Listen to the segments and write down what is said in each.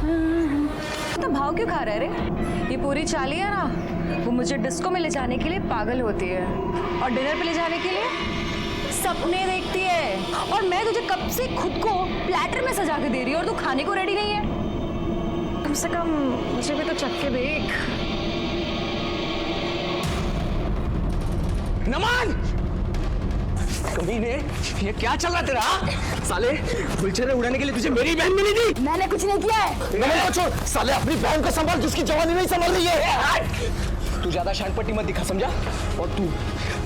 तो भाव क्यों खा रहा है रे? ये पूरी चाली है ना, वो मुझे डिस्को में ले जाने के लिए पागल होती है और डिनर पे ले जाने के लिए सपने देखती है। और मैं तुझे कब से खुद को प्लेटर में सजा के दे रही हूँ और तू खाने को रेडी नहीं है। कम से कम मुझे भी तो चख के देख। नमन! कमीने, ये क्या चल रहा तेरा? साले, गुलछर्रे उड़ाने के लिए तुझे मेरी बहन मिली थी? मैंने कुछ नहीं किया है। नमन को छोड़, साले अपनी बहन को संभाल, जिसकी जवानी नहीं संभाल रही है। तू ज्यादा शानपट्टी मत दिखा, समझा? और तू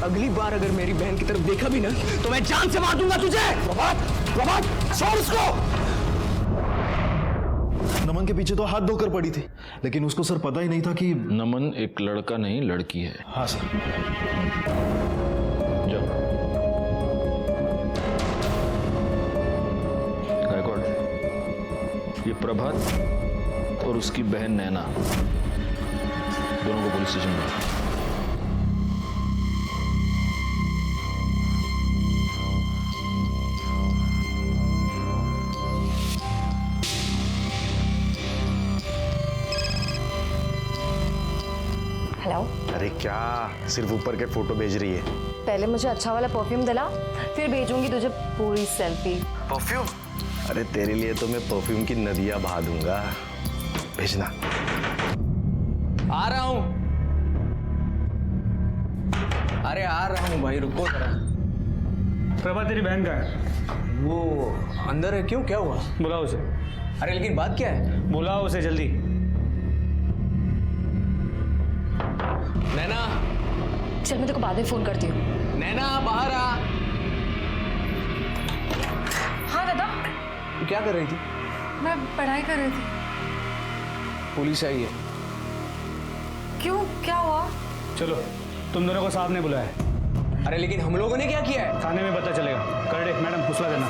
अगली बार अगर मेरी बहन की तरफ देखा भी ना, तो मैं जान से मार दूंगा तुझे। प्रभात, छोड़ उसको। नमन के पीछे तो हाथ धोकर पड़ी थी, लेकिन उसको सर पता ही नहीं था कि नमन एक लड़का नहीं लड़की है। हाँ सर। जाओ। गायकवाड़, ये प्रभात और उसकी बहन नैना दोनों को पुलिस स्टेशन में। हेलो। अरे क्या सिर्फ ऊपर के फोटो भेज रही है? पहले मुझे अच्छा वाला परफ्यूम दिला, फिर भेजूंगी तुझे पूरी सेल्फी। परफ्यूम? अरे तेरे लिए तो मैं परफ्यूम की नदियां बहा दूंगा, भेजना। आ रहा हूं। अरे आ रहा हूं भाई, रुको जरा। प्रभा तेरी बहन का है? वो अंदर है, क्यों, क्या हुआ? बुलाओ उसे। अरे लेकिन बात क्या है? बुलाओ उसे जल्दी। नैना, चल मैं तेरे को बाद में फोन करती हूँ। नैना बाहर आ। हाँ दादा। तू क्या कर रही थी? मैं पढ़ाई कर रही थी। पुलिस आई है। क्यों, क्या हुआ? चलो, तुम दोनों को साहब ने बुलाया है। अरे लेकिन हम लोगों ने क्या किया है? थाने में पता चलेगा। करडे मैडम फुसला देना।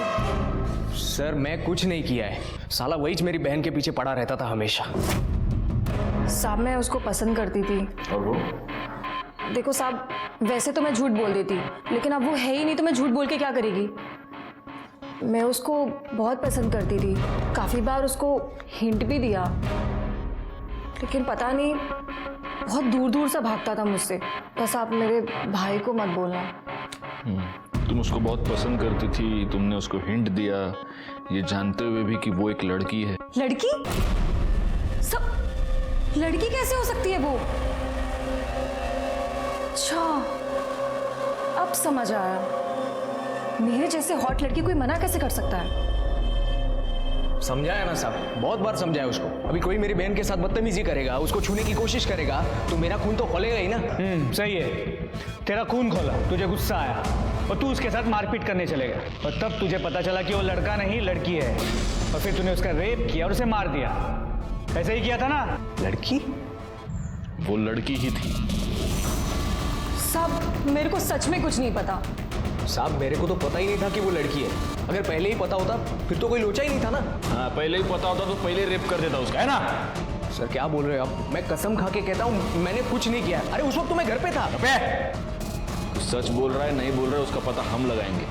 सर मैं कुछ नहीं किया है, साला वही मेरी बहन के पीछे पड़ा रहता था हमेशा। साहब मैं उसको पसंद करती थी। और वो? देखो साहब, वैसे तो मैं झूठ बोल देती, लेकिन अब वो है ही नहीं तो मैं झूठ बोल के क्या करेगी। मैं उसको बहुत पसंद करती थी, काफ़ी बार उसको हिंट भी दिया, लेकिन पता नहीं बहुत दूर दूर से भागता था मुझसे। बस आप मेरे भाई को मत बोलना। तुम उसको बहुत पसंद करती थी, तुमने उसको हिंट दिया, ये जानते हुए भी कि वो एक लड़की है। लड़की? सब लड़की कैसे हो सकती है वो? अच्छा, अब समझ आया। मेरे जैसे हॉट लड़की कोई मना कैसे कर सकता है? समझाया ना साहब, बहुत बार समझाया उसको। अभी कोई मेरी बहन के साथ बदतमीजी करेगा, उसको छूने की कोशिश करेगा, तो मेरा खून तो खोलेगा ही ना। सही है। तेरा खून खोला, तुझे गुस्सा आया और तू उसके साथ मारपीट करने चलेगा, और तब तुझे पता चला कि वो लड़का नहीं लड़की है, और फिर तूने उसका रेप किया और उसे मार दिया। ऐसे ही किया था ना? लड़की? वो लड़की ही थी। सब मेरे को सच में कुछ नहीं पता। साहब मेरे को तो पता ही नहीं था कि वो लड़की है। अगर पहले ही पता होता फिर तो कोई लोचा ही नहीं था ना। हाँ, पहले ही पता होता तो पहले रेप कर देता उसका, है ना? सर क्या बोल रहे हो आप? मैं कसम खा के कहता हूँ मैंने कुछ नहीं किया। अरे उस वक्त तो मैं घर पे था। सच बोल रहा है नहीं बोल रहा है उसका पता हम लगाएंगे।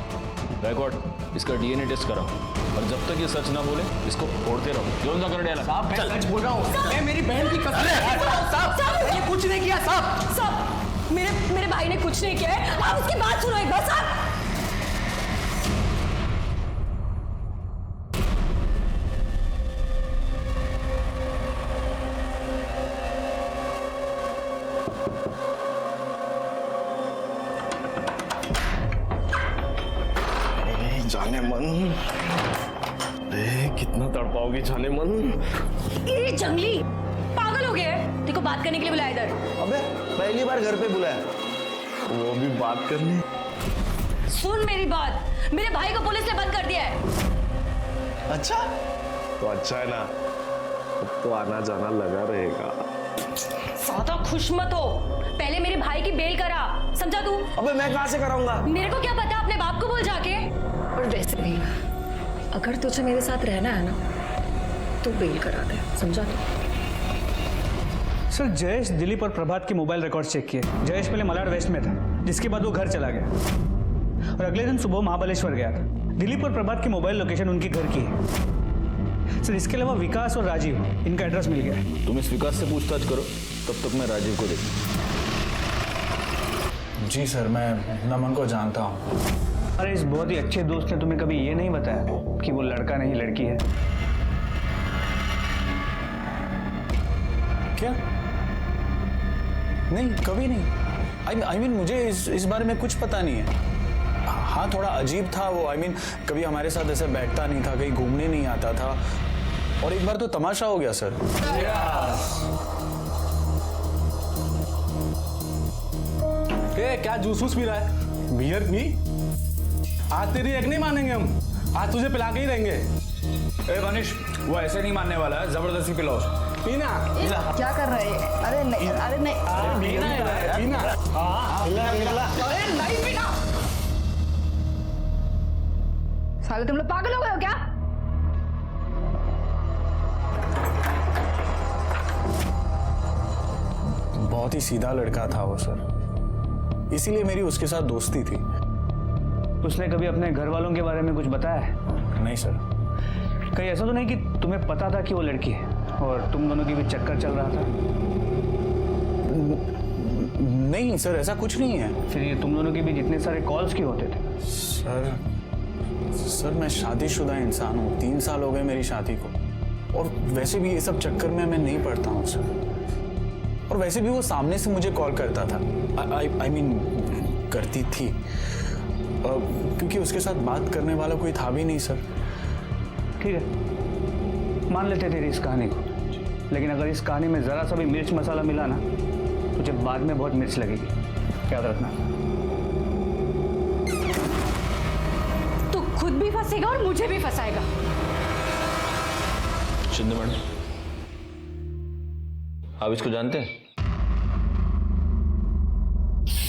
गायकवाड़, इसका डीएनए टेस्ट कराओ, और जब तक ये सच ना बोले इसको फोड़ते रहो। कौन सा कर डाला? साहब मैं सच बोल रहा हूँ, मैं मेरी बहन की कसम। साहब मैंने कुछ नहीं किया साहब। सब मेरे भाई ने कुछ नहीं किया है। आप उसकी बात सुनो एक बार। साहब जाने मन, कितना तड़पाओगी जाने मन। ये जंगली पागल हो गया है। देखो बात करने के लिए बुलाया इधर। अबे पहली बार घर पे बुलाया, वो भी बात करने। सुन मेरी बात, मेरे भाई को पुलिस ने बंद कर दिया है। अच्छा तो अच्छा है ना, अब तो आना जाना लगा रहेगा। ज्यादा खुश मत हो, पहले मेरे भाई की बेल करा, समझा तू? अबे मैं कहाँ से कराऊंगा? मेरे को क्या पता, अपने बाप को बोल जाके। और वैसे भी अगर तुझे मेरे साथ रहना है ना तो बेल करा दे, समझा तू? सर जयेश दिलीप और प्रभात के मोबाइल रिकॉर्ड चेक किए। जयेश पहले मलाड वेस्ट में था, जिसके बाद वो घर चला गया और अगले दिन सुबह महाबलेश्वर गया था। दिलीप और प्रभात की मोबाइल लोकेशन उनके घर की है। सर इसके अलावा विकास और राजीव, इनका एड्रेस मिल गया है। तुम इस विकास से पूछताछ करो, तब तक मैं राजीव को देखूं। जी सर, मैं नमन को जानता हूँ। अरे इस बहुत ही अच्छे दोस्त ने तुम्हें कभी ये नहीं बताया कि वो लड़का नहीं लड़की है? क्या? नहीं, कभी नहीं। आई मीन मुझे इस बारे में कुछ पता नहीं है। हाँ, थोड़ा अजीब था वो। आई मीन कभी हमारे साथ ऐसे बैठता नहीं था, कहीं घूमने नहीं आता था, और एक बार तो तमाशा हो गया सर। क्या जूस वूस पी रहा है? बियर पी। आज तेरी एक नहीं मानेंगे हम, आज तुझे पिला के ही रहेंगे। ए मनीष, वो ऐसे नहीं मानने वाला है, जबरदस्ती पिलाओ। पीना क्या कर रहे हैं? अरे नहीं, अरे नहीं, पीना अरे नहीं पीना। साले तुम लोग पागल हो गए हो क्या? बहुत ही सीधा लड़का था वो सर, इसीलिए मेरी उसके साथ दोस्ती थी। उसने कभी अपने घर वालों के बारे में कुछ बताया है? नहीं सर। कहीं ऐसा तो नहीं कि तुम्हें पता था कि वो लड़की है और तुम दोनों के बीच चक्कर चल रहा था? नहीं सर, ऐसा कुछ नहीं है। फिर ये तुम दोनों के बीच इतने सारे कॉल्स क्यों होते थे? सर मैं शादीशुदा इंसान हूँ, 3 साल हो गए मेरी शादी को, और वैसे भी ये सब चक्कर में मैं नहीं पड़ता हूँ सर। और वैसे भी वो सामने से मुझे कॉल करता था, आई मीन करती थी, क्योंकि उसके साथ बात करने वाला कोई था भी नहीं सर। ठीक है, मान लेते तेरी इस कहानी को, लेकिन अगर इस कहानी में जरा सा भी मिर्च मसाला मिला ना, तुझे बाद में बहुत मिर्च लगेगी, याद रखना। तू खुद भी फंसेगा और मुझे भी फंसाएगा। शिंदे मैडम, आप इसको जानते हैं?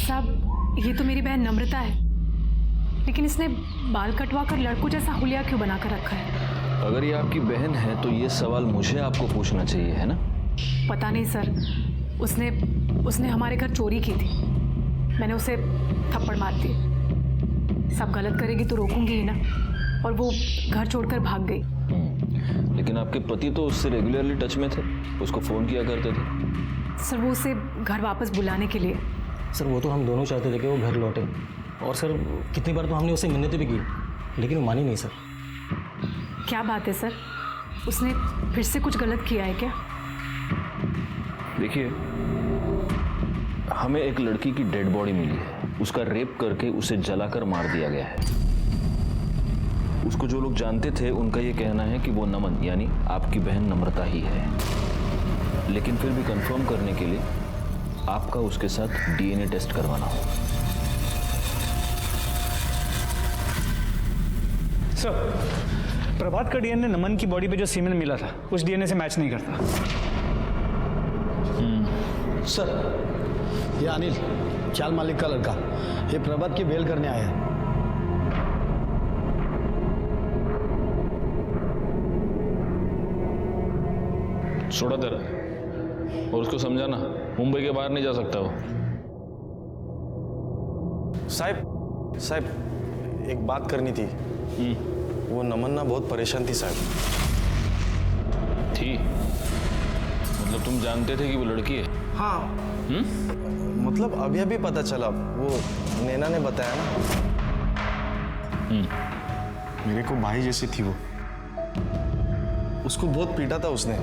साहब, ये तो मेरी बहन नम्रता है, लेकिन इसने बाल कटवा कर लड़कों जैसा हुलिया क्यों बना कर रखा है? अगर ये आपकी बहन है तो ये सवाल मुझे आपको पूछना चाहिए, है ना? पता नहीं सर, उसने हमारे घर चोरी की थी, मैंने उसे थप्पड़ मार दिए। सब गलत करेगी तो रोकूंगी ही ना, और वो घर छोड़कर भाग गई। लेकिन आपके पति तो उससे रेगुलरली टच में थे, उसको फोन किया करते थे। सर वो उसे घर वापस बुलाने के लिए। सर वो तो हम दोनों चाहते थे कि वो घर लौटे, और सर कितनी बार तो हमने उसे मिन्नतें भी की, लेकिन वो मानी नहीं सर। क्या बात है सर, उसने फिर से कुछ गलत किया है क्या? देखिए, हमें एक लड़की की डेड बॉडी मिली है, उसका रेप करके उसे जलाकर मार दिया गया है। उसको जो लोग जानते थे उनका ये कहना है कि वो नमन यानी आपकी बहन नम्रता ही है, लेकिन फिर भी कंफर्म करने के लिए आपका उसके साथ डीएनए टेस्ट करवाना होगा। सर, प्रभात का डीएनए नमन की बॉडी पे जो सीमेंट मिला था उस डीएनए से मैच नहीं करता। सर ये अनिल, चाल मालिक का लड़का, ये प्रभात की बेल करने आया है। छोड़ा तेरा, और उसको समझाना मुंबई के बाहर नहीं जा सकता वो। साहब एक बात करनी थी। वो नमन ना बहुत परेशान थी साहब। थी? मतलब तुम जानते थे कि वो लड़की है? हाँ। मतलब अभी अभी पता चला, वो नैना ने बताया ना। मेरे को भाई जैसी थी वो, उसको बहुत पीटा था उसने।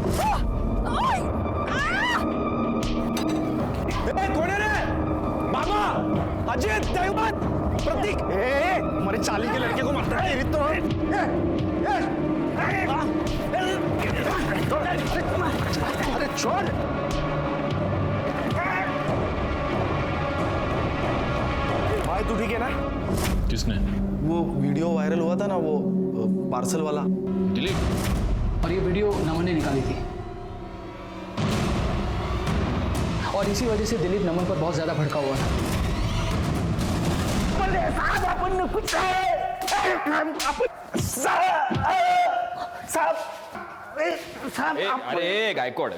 कौन है रे? मामा, अजय, दैवत, प्रतीक, हमारे चाली के लड़के को मारता है तो। अरे छोड़। भाई तू ठीक है ना? किसने? वो वीडियो वायरल हुआ था ना, वो पार्सल वाला। दिलीप? और ये वीडियो नमन ने निकाली थी, और इसी वजह से दिलीप नमन पर बहुत ज्यादा भड़का हुआ था। अरे गायकवाड,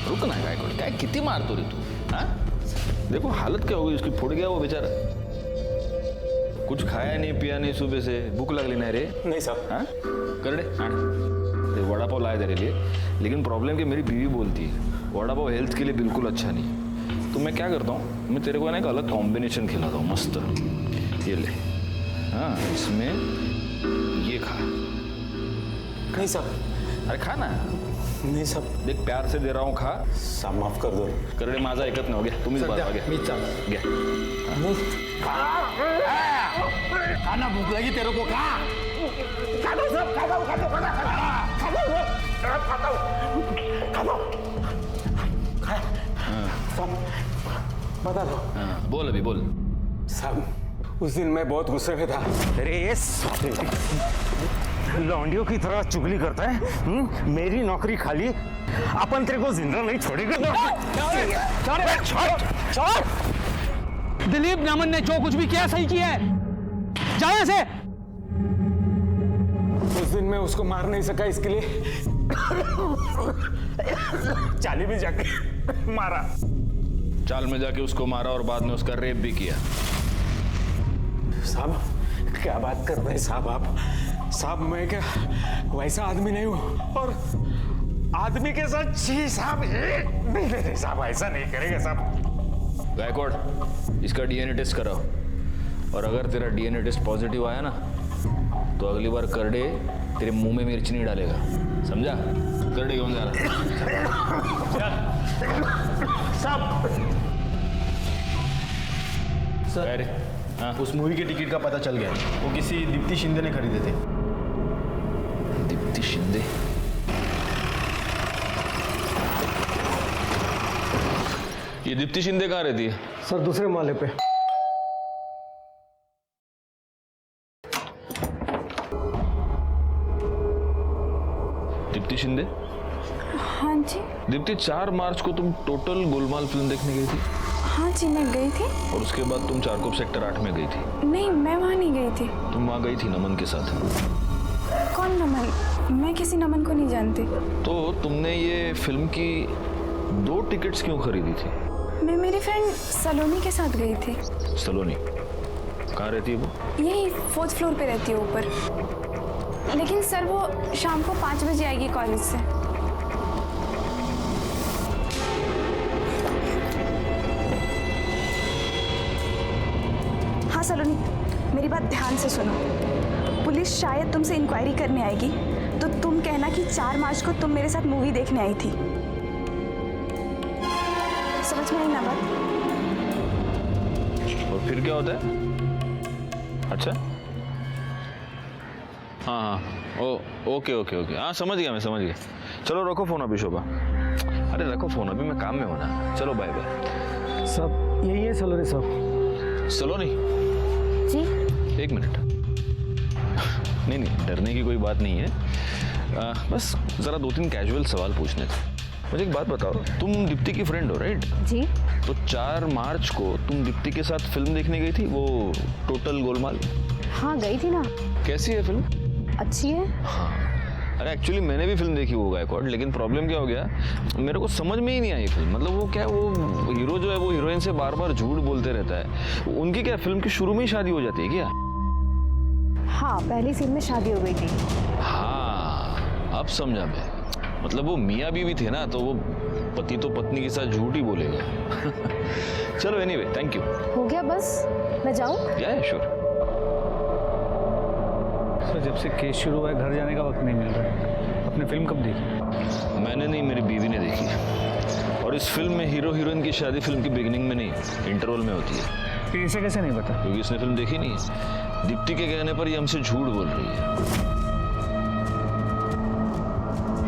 रुक ना गायकवाड, काय किती मारतो रे तू? हाँ? देखो हालत क्या हो गई उसकी, फुट गया वो बेचारा। कुछ खाया नहीं पिया नहीं, सुबह से भूख लगली नाही रे? नहीं साहब। हाँ? कर दे, आण। वड़ा पाव लाया तेरे लिए, लेकिन प्रॉब्लम कि मेरी बीवी बोलती है वड़ा पाव हेल्थ के लिए बिल्कुल अच्छा नहीं है। तो मैं क्या करता हूँ, मैं तेरे को ना एक अलग कॉम्बिनेशन खिलाता हूँ मस्त। ये ले, हाँ इसमें ये खा। नहीं साहब। अरे खा ना। नहीं साहब। देख प्यार से दे रहा हूँ, खा। साहब माफ कर दो। करडे माझा ऐकत नाही घ्या तुम्हीच बाबा घ्या घ्या। खाना भूख लगी तेरे को, खा खा दो सब, खा दो खा दो खा दो खा दो खा दो खा दो खा। सब बता दो। बोल अभी बोल। साहब उस दिन मैं बहुत गुस्से में था। अरे ये लौंडियों की तरह चुगली करता है। मेरी नौकरी खाली, अपन तेरे को जिंदा नहीं छोड़ेगा। दिलीप नमन ने जो कुछ भी किया सही किया है, जाओ यहाँ से। उस दिन मैं उसको मार नहीं सका, इसके लिए चाली में जाके मारा। चाल में जाके उसको मारा और बाद में उसका रेप भी किया। साहब क्या बात कर रहे हैं साहब आप? साहब मैं क्या वैसा आदमी नहीं हूं, और आदमी के साथ छी साहब नहीं साहब, ऐसा नहीं करेगा साहब। गायकवाड़ इसका डीएनए टेस्ट कराओ, और अगर तेरा डीएनए टेस्ट पॉजिटिव आया ना तो अगली बार करडे तेरे मुंह में मिर्च नहीं डालेगा, समझा? करडे घेऊन जा साहब। सर हाँ? उस मूवी के टिकट का पता चल गया, वो किसी दीप्ति शिंदे ने खरीदे थे। दीप्ति शिंदे? ये दीप्ति शिंदे कहाँ रहती है? सर दूसरे माले पे। दीप्ति शिंदे? हाँ जी। दीप्ति 4 मार्च को तुम टोटल गोलमाल फिल्म देखने गई थी? हाँ जी मैं गई थी। और उसके बाद तुम चारकोप सेक्टर 8 में गई थी? नहीं मैं वहाँ नहीं गई थी। तुम वहाँ गई थी नमन के साथ। कौन नमन? मैं किसी नमन को नहीं जानती। तो तुमने ये फिल्म की 2 टिकट्स क्यों खरीदी थी? मैं मेरी फ्रेंड सलोनी के साथ गई थी। सलोनी कहाँ रहती है वो? यही 4th फ्लोर पे रहती है ऊपर। लेकिन सर वो शाम को 5 बजे आएगी कॉलेज से। हाँ सलोनी मेरी बात ध्यान से सुनो। पुलिस शायद तुमसे इंक्वायरी करने आएगी, तो तुम कहना कि 4 मार्च को तुम मेरे साथ मूवी देखने आई थी। समझ में आई ना बात? और फिर क्या होता है? अच्छा हाँ ओके हाँ समझ गया, मैं समझ गया। चलो रखो फोन अभी शोभा। अरे रखो फोन अभी, मैं काम में होना। चलो बाय बाय। सब यही है सलोनी साहब। सलोनी जी 1 मिनट। नहीं डरने की कोई बात नहीं है, बस ज़रा 2-3 कैजुअल सवाल पूछने थे। मुझे एक बात बताओ, तुम दीप्ति की फ्रेंड हो राइट? जी। तो 4 मार्च को तुम दीप्ति के साथ फिल्म देखने गई थी, वो टोटल गोलमाल? हाँ गई थी ना। कैसी है फिल्म? अच्छी है। हाँ अरे एक्चुअली मैंने भी फिल्म देखी वो गायकवाड़, लेकिन प्रॉब्लम क्या हो गया, मेरे को समझ में ही नहीं आई फिल्म। मतलब वो क्या, वो हीरो जो है वो हीरोइन से बार बार झूठ बोलते रहता है। उनकी क्या फिल्म की शुरू में ही शादी हो जाती है क्या? हाँ पहली सीन में शादी हो गई थी। हाँ अब समझा मैं। मतलब वो मियाँ बीवी थे ना, तो वो पति तो पत्नी के साथ झूठ ही बोलेगा। चलो एनीवे थैंक यू। हो गया बस, मैं जाऊँ? या श्योर। सर जब से केस शुरू हुआ है घर जाने का वक्त नहीं मिल रहा है। आपने फिल्म कब देखी? मैंने नहीं, मेरी बीवी ने देखी। और इस फिल्म में हीरो हीरोइन की शादी फिल्म की बिगिनिंग में नहीं, इंटरवल में होती है। फिर इसे कैसे नहीं पता? क्योंकि इसने फिल्म देखी नहीं है। दीप्ति के कहने पर ये हमसे झूठ बोल रही है।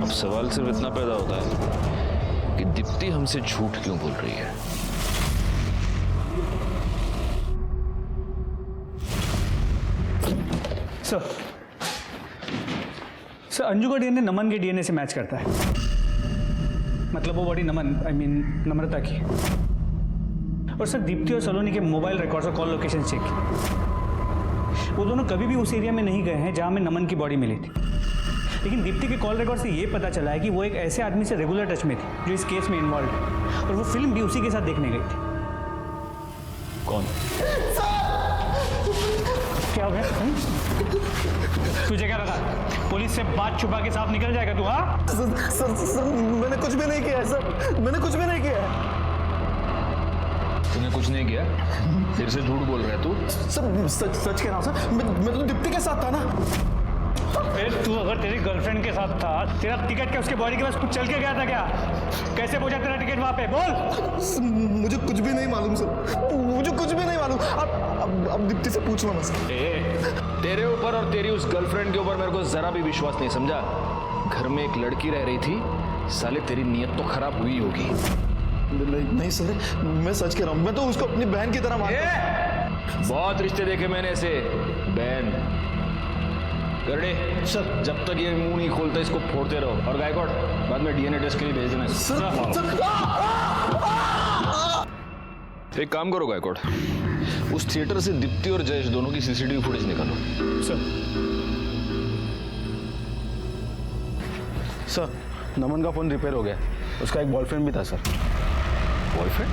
अब सवाल सिर्फ इतना पैदा होता है कि दीप्ति हमसे झूठ क्यों बोल रही है। सर अंजू का डीएनए नमन के डीएनए से मैच करता है। मतलब वो बॉडी नमन नम्रता की। और सर दीप्ति और सलोनी के मोबाइल रिकॉर्ड्स और कॉल लोकेशन चेक की। वो दोनों कभी भी उस एरिया में नहीं गए हैं जहां में नमन की बॉडी मिली थी। लेकिन दीप्ति के कॉल रिकॉर्ड से ये पता चला है कि वो एक ऐसे आदमी से रेगुलर टच में थी जो इस केस में इन्वॉल्व है, और वो फिल्म भी उसी के साथ देखने गई थी। कौन? क्या हो गया? तुझे क्या लगा पुलिस से बात छुपा के साफ निकल जाएगा तू? हाँ सर मैंने कुछ भी नहीं किया है सर, मैंने कुछ भी नहीं किया है। तूने कुछ नहीं किया, फिर से झूठ बोल रहा है तू? सर सच कह रहा हूँ सर, मैं तो दीप्ति के साथ था ना। फिर तू अगर तेरी गर्लफ्रेंड के साथ था, तेरा टिकट क्या उसके बॉडी के पास कुछ चल के गया था क्या? कैसे पहुंचा तेरा टिकट वहां पे? बोल। मुझे कुछ भी नहीं मालूम सर, मुझे कुछ भी नहीं मालूम। अब दीप्ति से पूछ लो ना सर। तेरे ऊपर और तेरी उस गर्लफ्रेंड के ऊपर मेरे को जरा भी विश्वास नहीं, समझा? घर में एक लड़की रह रही थी, साले तेरी नीयत तो खराब हुई होगी। नहीं सर, मैं सच कह रहा हूँ, मैं तो उसको अपनी बहन की तरह मानता हूँ। बहुत रिश्ते देखे मैंने ऐसे, बहन करने सर। जब तक ये मुंह नहीं खोलता इसको फोड़ते रहो। और गायकवाड़ बाद में डीएनए टेस्ट के लिए भेज देना। एक काम करो गायकवाड़, उस थिएटर से दीप्ति और जयेश दोनों की सीसीटीवी फुटेज निकालो। सर नमन का फोन रिपेयर हो गया, उसका एक बॉयफ्रेंड भी था सर। बॉयफ्रेंड?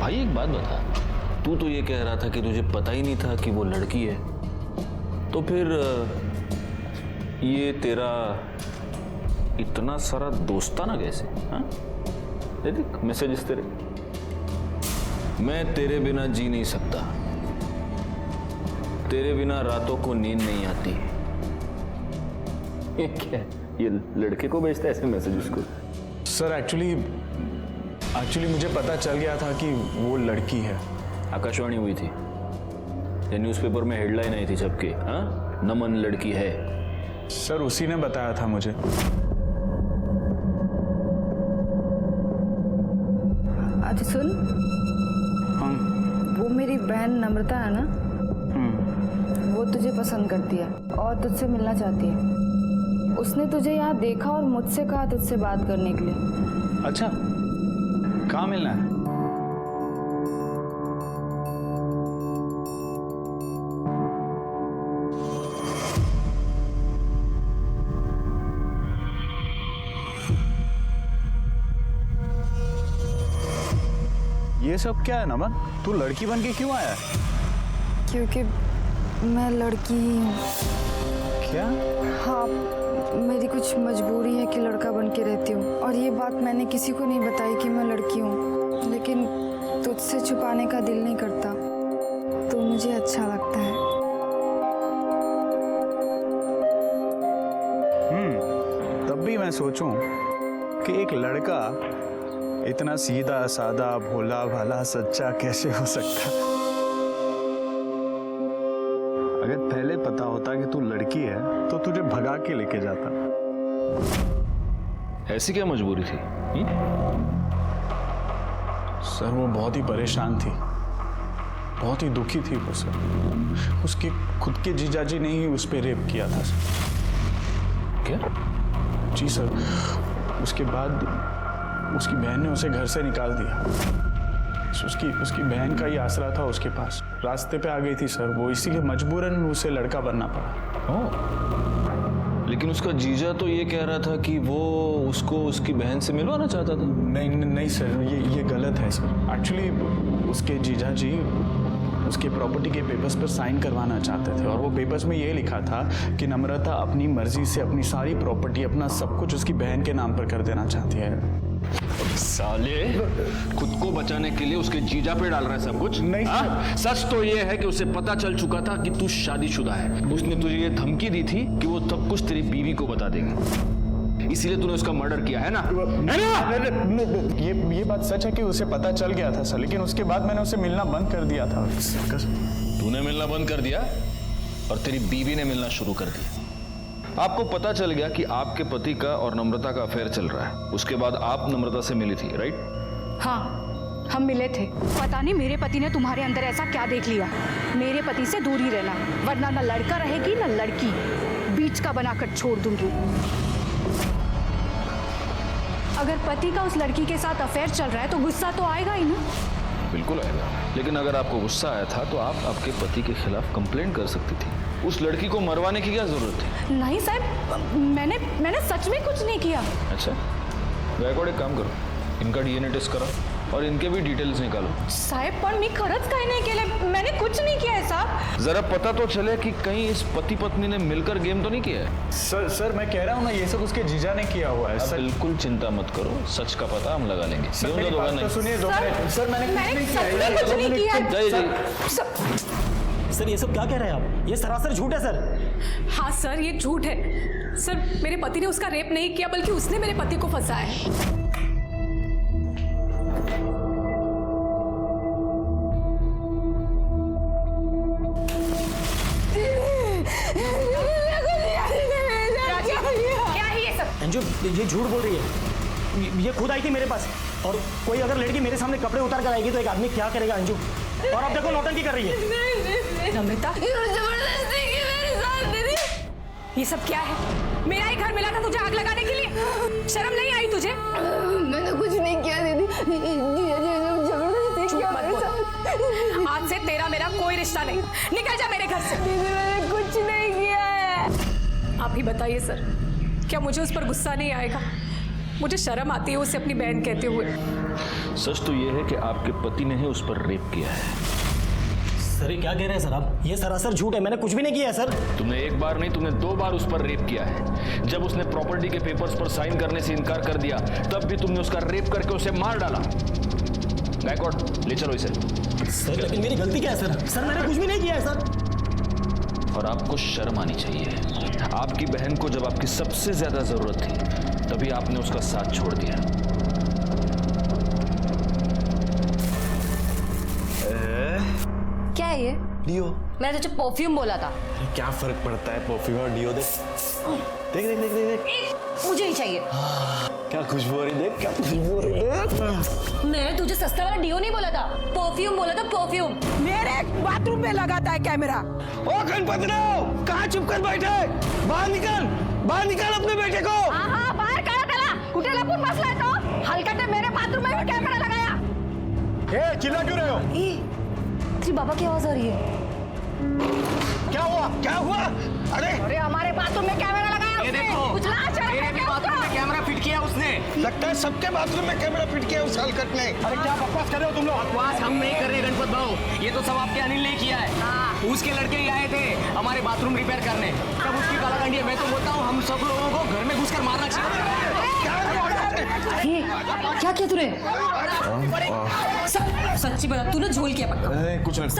भाई एक बात बता, तू तो ये कह रहा था कि तुझे पता ही नहीं था कि वो लड़की है, तो फिर ये तेरा इतना सारा दोस्ताना कैसे? हाँ देख मैसेजेस तेरे। मैं तेरे बिना जी नहीं सकता, तेरे बिना रातों को नींद नहीं आती। ये क्या, ये लड़के को भेजता है ऐसे मैसेज उसको? सर एक्चुअली मुझे पता चल गया था कि वो लड़की है। आकाशवाणी हुई थी, ये न्यूज़पेपर में हेडलाइन आई थी सबके, हाँ नमन लड़की है। सर उसी ने बताया था मुझे। अच्छा सुन, हाँ वो मेरी बहन नम्रता है ना, वो तुझे पसंद करती है और तुझसे मिलना चाहती है। उसने तुझे यहाँ देखा और मुझसे कहा तुझसे बात करने के लिए। अच्छा, कहाँ मिलना है? ये सब क्या है नमन? तू लड़की बन के क्यों आया? क्योंकि मैं लड़की ही हूँ। क्या? हाँ, मेरी कुछ मजबूरी है कि लड़का बन के रहती हूँ, और ये बात मैंने किसी को नहीं बताई कि मैं लड़की हूँ, लेकिन तुझसे छुपाने का दिल नहीं करता, तो मुझे अच्छा लगता है। तब भी मैं सोचूं कि एक लड़का इतना सीधा सादा भोला भाला सच्चा कैसे हो सकता? अगर पहले पता होता कि तू लड़की है तो तुझे भगा के लेके जाता। ऐसी क्या मजबूरी थी? सर वो बहुत ही परेशान थी, बहुत ही दुखी थी वो सर। उसके खुद के जीजाजी ने ही उस पर रेप किया था सर। क्या? जी सर, उसके बाद उसकी बहन ने उसे घर से निकाल दिया। उसकी बहन का ही आसरा था उसके पास, रास्ते पे आ गई थी सर वो, इसीलिए मजबूरन उसे लड़का बनना पड़ा। ओह, लेकिन उसका जीजा तो ये कह रहा था कि वो उसको उसकी बहन से मिलवाना चाहता था। नहीं सर, ये गलत है सर। एक्चुअली उसके जीजा जी उसके प्रॉपर्टी के पेपर्स पर साइन करवाना चाहते थे, और वो पेपर्स में ये लिखा था कि नम्रता अपनी मर्जी से अपनी सारी प्रॉपर्टी, अपना सब कुछ उसकी बहन के नाम पर कर देना चाहती है। साले, खुद को बचाने के लिए उसके जीजा पे डाल रहा है सब कुछ। नहीं सच तो ये है कि उसे पता चल चुका था कि तू शादीशुदा है। उसने तुझे ये धमकी दी थी कि वो सब कुछ तेरी बीवी को बता देगी, इसीलिए तूने उसका मर्डर किया है ना? ये बात सच है कि उसे पता चल गया था सर, लेकिन उसके बाद मैंने उसे मिलना बंद कर दिया था। तूने मिलना बंद कर दिया और तेरी बीवी ने मिलना शुरू कर दिया। आपको पता चल गया कि आपके पति का और नम्रता का अफेयर चल रहा है, उसके बाद आप नम्रता से मिली थी, राइट? हाँ, हम मिले थे। पता नहीं मेरे पति ने तुम्हारे अंदर ऐसा क्या देख लिया। मेरे पति से दूर ही रहना, वरना ना लड़का रहेगी ना लड़की, बीच का बनाकर छोड़ दूंगी। अगर पति का उस लड़की के साथ अफेयर चल रहा है तो गुस्सा तो आएगा ही ना। बिल्कुल आएगा, लेकिन अगर आपको गुस्सा आया था तो आप आपके पति के खिलाफ कंप्लेंट कर सकती थी। उस लड़की को मरवाने की क्या जरूरत थी? नहीं साहब, मैंने सच में कुछ नहीं किया। अच्छा, गायकवाड़ एक काम करो, इनका डीएनए टेस्ट करो। और इनके भी डिटेल्स निकालो। साहेब पण मी खरंच काही नाही केलं, मैंने कुछ नहीं किया है साहब। जरा पता तो चले कि कहीं इस पति पत्नी ने मिलकर गेम तो नहीं किया है। सर मैं कह रहा हूँ ना, ये सब उसके जीजा ने किया हुआ है। अब बिल्कुल चिंता मत करो, सच का पता हम लगा लेंगे। सर मेरी बात तो सुनिए, सर मैंने कुछ नहीं किया है। सर ये सब क्या कह रहे हैं आप? ये सरासर झूठ है सर। हाँ सर, ये झूठ है सर। मेरे पति ने उसका रेप नहीं किया, बल्कि उसने मेरे पति को फंसाया है। क्या है ये सब? अंजू ये झूठ बोल रही है। ये खुद आई थी मेरे पास, और कोई अगर लड़की मेरे सामने कपड़े उतार कर आएगी तो एक आदमी क्या करेगा अंजू? और अब देखो नौटंकी कर रही है। नम्रता, जबरदस्ती की मेरे साथ दीदी। ये सब क्या है? मेरा ही घर मिला था तुझे आग लगाने के लिए, शर्म नहीं आई तुझे? मैंने कुछ नहीं किया दीदी, जबरदस्ती किया मेरे साथ। आज से तेरा मेरा कोई रिश्ता नहीं, निकल जा मेरे घर से। दीदी मैंने कुछ नहीं किया है। आप ही बताइए सर, क्या मुझे उस पर गुस्सा नहीं आएगा? मुझे शर्म आती है उसे अपनी बहन कहते हुए। सच तो ये है कि आपके पति ने ही उस पर रेप किया है। सर ये क्या कह रहे हैं सर आप? ये सरासर झूठ है, मैंने कुछ भी नहीं किया है सर। तुमने एक बार नहीं, तुमने 2 बार उस पर रेप किया है। जब उसने प्रॉपर्टी के पेपर्स पर साइन करने से इनकार कर दिया, तब भी तुमने उसका रेप करके उसे मार डाला। गायकवाड़, ले चलो इसे। सर लेकिन मेरी गलती क्या है सर? सर मैंने कुछ भी नहीं किया है सर। और आपको शर्म आनी चाहिए। आपकी बहन को जब आपकी सबसे ज्यादा जरूरत थी, तभी आपने उसका साथ छोड़ दिया। क्या है ये? डियो। मैंने तुझे परफ्यूम बोला था। क्या फर्क पड़ता है परफ्यूम और डियो? देख देख देख देख देख, देख। मुझे नहीं चाहिए। क्या खुशबू हो रही, देख क्या खुशबू हो रही है। मैंने तुझे सस्ता वाला डियो नहीं बोला था, परफ्यूम बोला था, परफ्यूम। मेरे बाथरूम में लगाता है कैमरा। ओ गणपतराव, कहाँ चुप कर बैठे? बाहर निकाल अपने बेटे को। हाँ बाहर काढा त्याला, कुठे लपून बसलाय तो? हलकट मेरे बाथरूम में भी कैमरा लगाया। ए, चिल्ला क्यों रहे हो? तेरी बाबा की आवाज आ रही है। क्या हुआ? अरे हमारे बाथरूम में कैमरा लगाया ये उसने। देखो, कुछ लाज शर्म मेरे है भी क्या बाथरूम में उसको? कैमरा फिट किया उसने। लगता है सबके बाथरूम में कैमरा फिट किया उस हलकट ने। अरे क्या बकवास कर रहे हो तुम लोग? बकवास हम नहीं कर रहे गणपत भाऊ, ये तो सब आपके अनिल ने किया है। उसके लड़के ही आए थे हमारे बाथरूम रिपेयर करने। तब उसकी गालागंडी है। मैं तो बोलता हूँ हम सब लोगों को घर में घुसकर मारना चाहिए। ये क्या किया तूने? सच्ची बता, तूने झोल किया पक्का? कुछ नहीं। सुन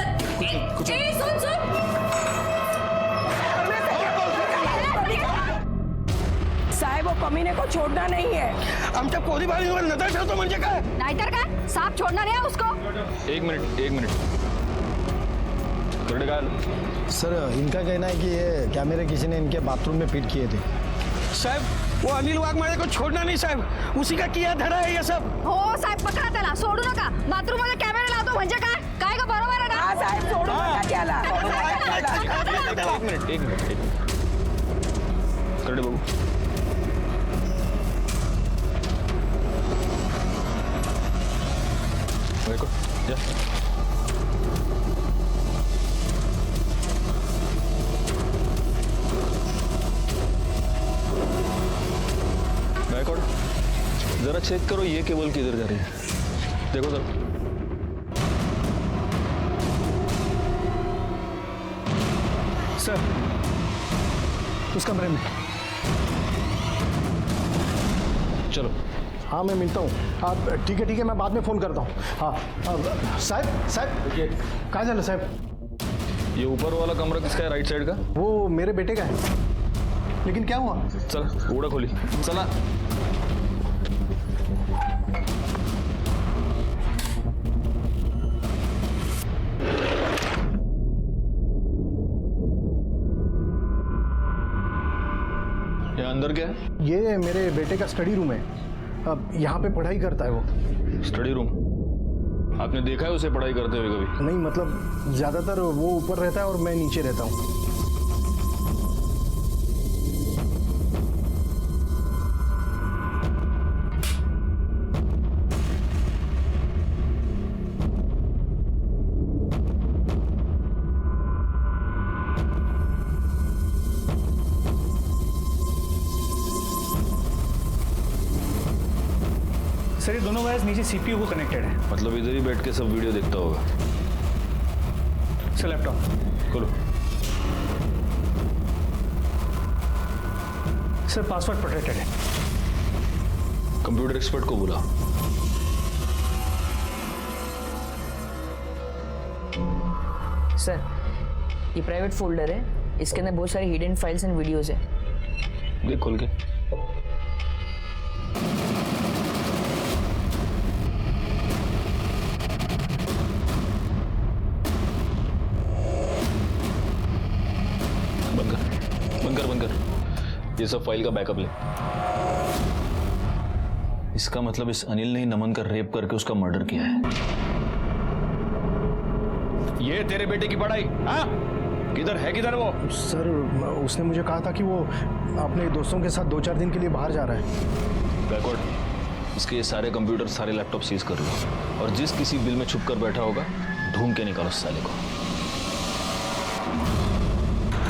साहेब वो कमीने को छोड़ना नहीं है। आमच्या पोरीबाळीवर नजर ठेवतो म्हणजे काय? नाहीतर काय, साफ छोड़ना नहीं है उसको। एक मिनट करड़े का सर इनका कहना है कि ये कैमरे किसी ने इनके बाथरूम में फिट किए थे। साहब, वो अनिल वाघमारे को छोड़ना नहीं साहब, उसी का किया धरा है ये सब। हो साहेब, पकडा त्याला, सोडू नका। बाथरूम मध्ये कॅमेरा लावतो म्हणजे काय का बरोबर आहे ना? हाँ साहेब, सोडू नका त्याला। एक मिनट करड़े बाबू, देखो जा। गायकवाड़, जरा चेक करो ये केबल किधर जा रही है, देखो जरा। सर उस कमरे में। चलो। हाँ मैं मिलता हूँ। आप ठीक है मैं बाद में फ़ोन करता हूँ। हाँ साहब ये कहाँ चलो साहब? ये ऊपर वाला कमरा किसका है, राइट साइड का? वो मेरे बेटे का है। लेकिन क्या हुआ? चल उड़ा खोली, चला। ये अंदर क्या है? ये मेरे बेटे का स्टडी रूम है। अब यहाँ पे पढ़ाई करता है वो। Study room? आपने देखा है उसे पढ़ाई करते हुए कभी? नहीं, मतलब ज़्यादातर वो ऊपर रहता है और मैं नीचे रहता हूँ। सर ये दोनों वायर्स नीचे सीपीयू को कनेक्टेड है। मतलब इधर ही बैठ के सब वीडियो देखता होगा। सर लैपटॉप खोलो। सर पासवर्ड प्रोटेक्टेड है। कंप्यूटर एक्सपर्ट को बुलाओ। सर ये प्राइवेट फोल्डर है, इसके अंदर बहुत सारी हिडन फाइल्स एंड वीडियोस है। देख खोल के। बंद कर। ये सब फाइल का बैकअप ले। इसका मतलब इस अनिल ने ही नमन का रेप करके उसका मर्डर किया है। ये तेरे बेटे की पढ़ाई? हाँ, किधर वो? सर उसने मुझे कहा था कि वो अपने दोस्तों के साथ 2-4 दिन के लिए बाहर जा रहा है। बैकवर्ड, इसके ये सारे कंप्यूटर सारे लैपटॉप सीज कर लो और जिस किसी बिल में छुप कर बैठा होगा ढूंढ के निकालो उस साले को।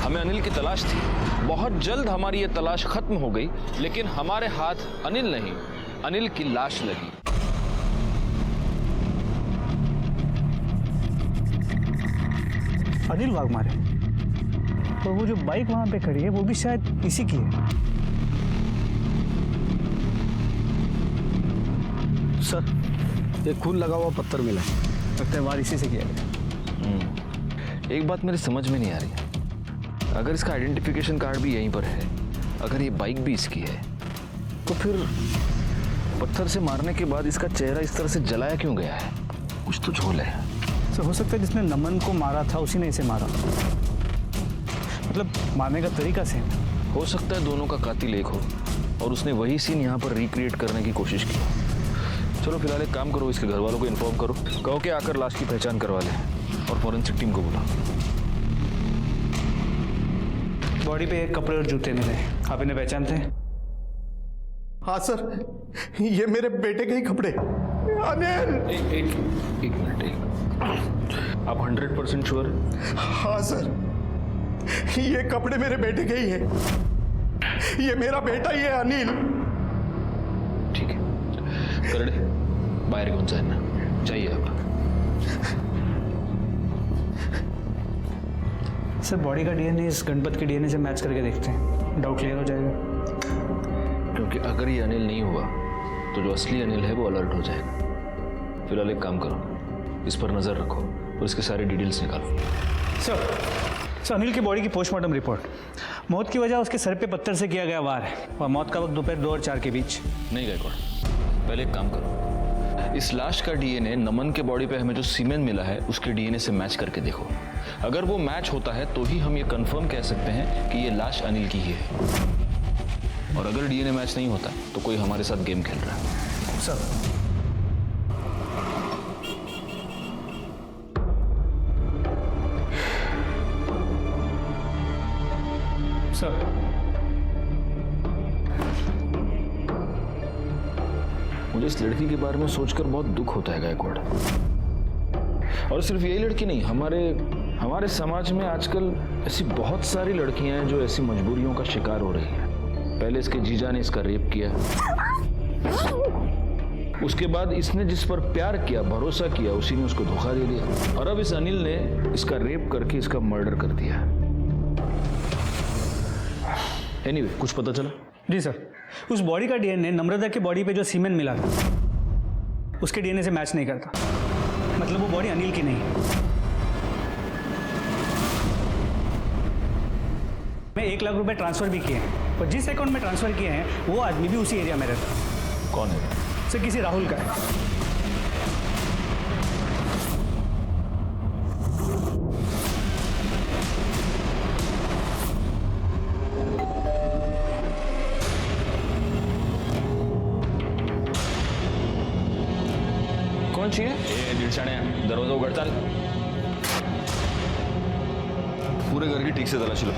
हमें अनिल की तलाश थी, बहुत जल्द हमारी ये तलाश खत्म हो गई, लेकिन हमारे हाथ अनिल नहीं, अनिल की लाश लगी। अनिल वाघमारे, और वो जो बाइक वहां पे खड़ी है वो भी शायद इसी की है। सर एक खून लगा हुआ पत्थर मिला है, लगता है वार इसी से किया गया। एक बात मेरी समझ में नहीं आ रही, अगर इसका आइडेंटिफिकेशन कार्ड भी यहीं पर है, अगर ये बाइक भी इसकी है, तो फिर पत्थर से मारने के बाद इसका चेहरा इस तरह से जलाया क्यों गया है? कुछ तो झोल है। सर हो सकता है जिसने नमन को मारा था उसी ने इसे मारा, मतलब मारने का तरीका सेम। हो सकता है दोनों का कातिल एक हो और उसने वही सीन यहाँ पर रिक्रिएट करने की कोशिश की। चलो फिलहाल एक काम करो, इसके घर वालों को इन्फॉर्म करो, कहो कि आकर लाश की पहचान करवा ले और फॉरेंसिक टीम को बुलाओ। बॉडी पे एक कपड़े और जूते मिले, आप इन्हें पहचानते हैं? हाँ सर, ये मेरे बेटे के ही कपड़े। अनिल! एक मिनट, आप 100% श्योर? हाँ सर, ये कपड़े मेरे बेटे के ही हैं। ये मेरा बेटा ही है अनिल। ठीक है, करडे बाहर घेऊन जाए ना, जाइए आप। सर बॉडी का डीएनए इस गणपत के डीएनए से मैच करके देखते हैं, डाउट क्लियर हो जाएगा। क्योंकि अगर ये अनिल नहीं हुआ तो जो असली अनिल है वो अलर्ट हो जाएगा। फिलहाल एक काम करो, इस पर नजर रखो और इसके सारे डिटेल्स निकालो। सर अनिल की बॉडी की पोस्टमार्टम रिपोर्ट, मौत की वजह उसके सर पे पत्थर से किया गया वार है और मौत का वक्त दोपहर 2 और 4 के बीच। नहीं गायकवाड़, पहले एक काम करो, इस लाश का डीएनए नमन के बॉडी पे हमें जो सीमेंट मिला है उसके डीएनए से मैच करके देखो। अगर वो मैच होता है तो ही हम ये कंफर्म कह सकते हैं कि ये लाश अनिल की ही है, और अगर डीएनए मैच नहीं होता तो कोई हमारे साथ गेम खेल रहा है। सर मुझे इस लड़की के बारे में सोचकर बहुत दुख होता है गायकवाड़। और सिर्फ यही लड़की नहीं, हमारे समाज में आजकल ऐसी बहुत सारी लड़कियां हैं जो ऐसी मजबूरियों का शिकार हो रही हैं। पहले इसके जीजा ने इसका रेप किया, उसके बाद इसने जिस पर प्यार किया, भरोसा किया, उसी ने उसको धोखा दे दिया, और अब इस अनिल ने इसका रेप करके इसका मर्डर कर दिया। एनीवे, कुछ पता चला? जी सर, उस बॉडी का डीएनए नम्रता की बॉडी पे जो सीमेंट मिला था उसके डीएनए से मैच नहीं करता, मतलब वो बॉडी अनिल की नहीं है। मैं 1 लाख रुपए ट्रांसफर भी किए हैं और जिस अकाउंट में ट्रांसफर किए हैं वो आदमी भी उसी एरिया में रहता है। कौन है? सर किसी राहुल का है। कौन चाहिए? दिलशाने, दरवाजा उघड चाल। पूरे घर की ठीक से तलाशी लो।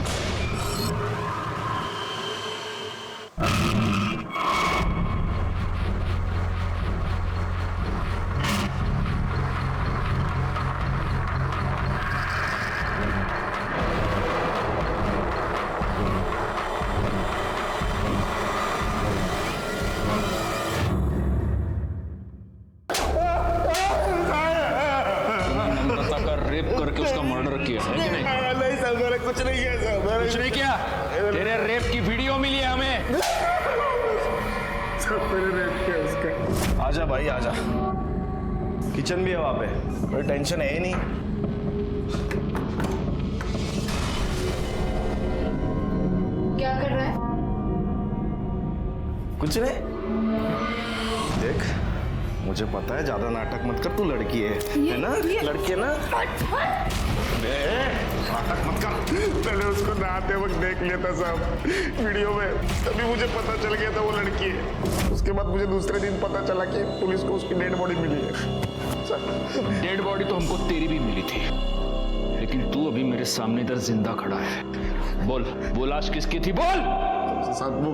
कुछ नहीं किया साहब, मैंने कुछ नहीं किया। तेरे रेप की वीडियो मिली है हमें। सब मैंने रेप किया उसका। आजा भाई आजा, किचन भी है वहां पे, कोई टेंशन है ही नहीं। क्या कर रहा है? कुछ नहीं, देख मुझे पता है, ज्यादा नाटक मत कर, तू लड़की है ना, लड़की है ना। नाटक मत कर। पहले उसको नहाते वक्त देख लिया था साहब वीडियो में, तभी मुझे पता चल गया था वो लड़की है। उसके बाद मुझे दूसरे दिन पता चला कि पुलिस को उसकी डेड बॉडी मिली है। डेड बॉडी तो हमको तेरी भी मिली थी, लेकिन तू अभी मेरे सामने इधर जिंदा खड़ा है। बोल, वो लाश किसकी थी? बोल। साहब वो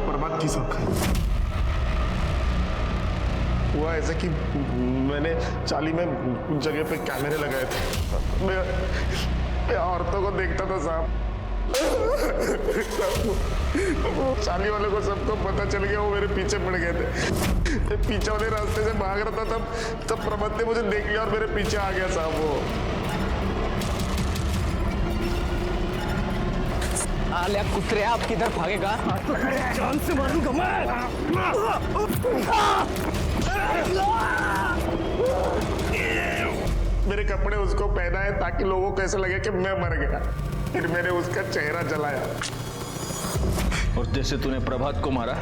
प्रभात की साहब। हुआ ऐसा कि मैंने चाली में कुछ जगह पे कैमरे लगाए थे। मैं औरतों को देखता था साहब। चाली वाले को सबको पता चल गया, वो मेरे पीछे पड़ गए थे। पीछे वाले रास्ते से भाग रहा था, तब प्रभात ने मुझे देख लिया और मेरे पीछे आ गया साहब वो। आलिया कुत्ते, आप किधर भागेगा? जान से मारूंगा मैं। मेरे कपड़े उसको पहनाए ताकि लोगों को ऐसा लगे कि मैं मर गया। फिर मैंने उसका चेहरा जलाया। और जैसे तूने प्रभात को मारा,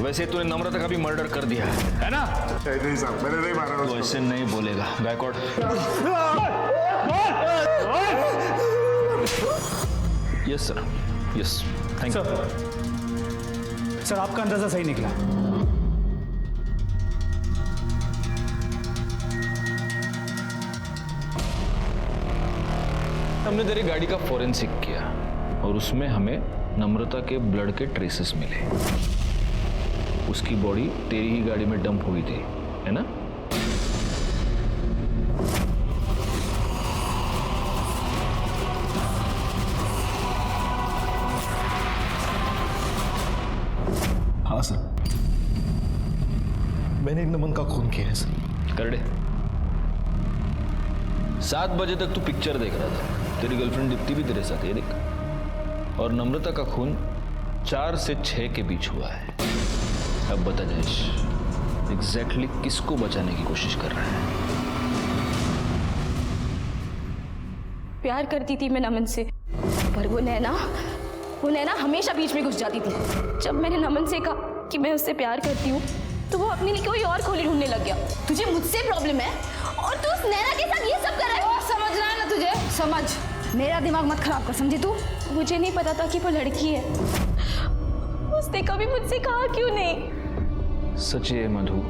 वैसे तूने नम्रता का भी मर्डर कर दिया है ना? नहीं साहब, मैंने नहीं मारा तो ऐसे नहीं बोलेगा Gaikwad. Yes sir, yes, thank you sir. आपका अंदाजा सही निकला। हमने तेरी गाड़ी का फोरेंसिक किया और उसमें हमें नम्रता के ब्लड के ट्रेसेस मिले। उसकी बॉडी तेरी ही गाड़ी में डंप हुई थी, है ना? हाँ सर, मैंने नमन का खून किया है सर। कर दे। 7 बजे तक तू पिक्चर देख रहा था, तेरी गर्लफ्रेंड दीप्ति भी तेरे साथ है, देख। और नम्रता का खून 4 से 6 के बीच हुआ है। अब बता जयेश, एग्जैक्टली किसको बचाने की कोशिश कर रहा है? प्यार करती थी मैं नमन से, पर वो नैना हमेशा बीच में घुस जाती थी। जब मैंने नमन से कहा कि मैं उससे प्यार करती हूँ, तो वो अपने लिए कोई और खोली ढूंढने लग गया। तुझे मुझसे प्रॉब्लम है और तू उस नैना के साथ ये सब कर रहा है। समझ रहा है ना तुझे? समझ, मेरा दिमाग मत खराब कर, समझी तू? मुझे नहीं पता था कि वो लड़की है। उसने कभी मुझसे कहा क्यों नहीं? सच है मधु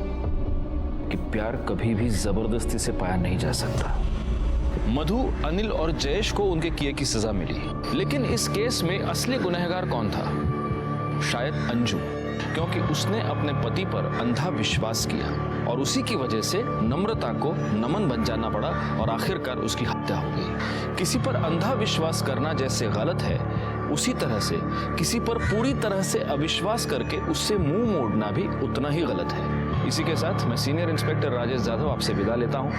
कि प्यार कभी भी जबरदस्ती से पाया नहीं जा सकता। मधु, अनिल और जयेश को उनके किए की सजा मिली, लेकिन इस केस में असली गुनहगार कौन था? शायद अंजू, क्योंकि उसने अपने पति पर अंधा विश्वास किया और उसी की वजह से नम्रता को नमन बन जाना पड़ा और आखिरकार उसकी हत्या हो गई। किसी पर अंधा विश्वास करना जैसे गलत है, उसी तरह से किसी पर पूरी तरह से अविश्वास करके उससे मुंह मोड़ना भी उतना ही गलत है। इसी के साथ मैं सीनियर इंस्पेक्टर राजेश जाधव आपसे विदा लेता हूं।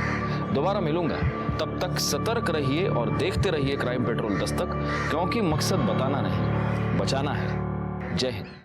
दोबारा मिलूंगा, तब तक सतर्क रहिए और देखते रहिए क्राइम पेट्रोल दस्तक, क्योंकि मकसद बताना नहीं, बचाना है। जय हिंद।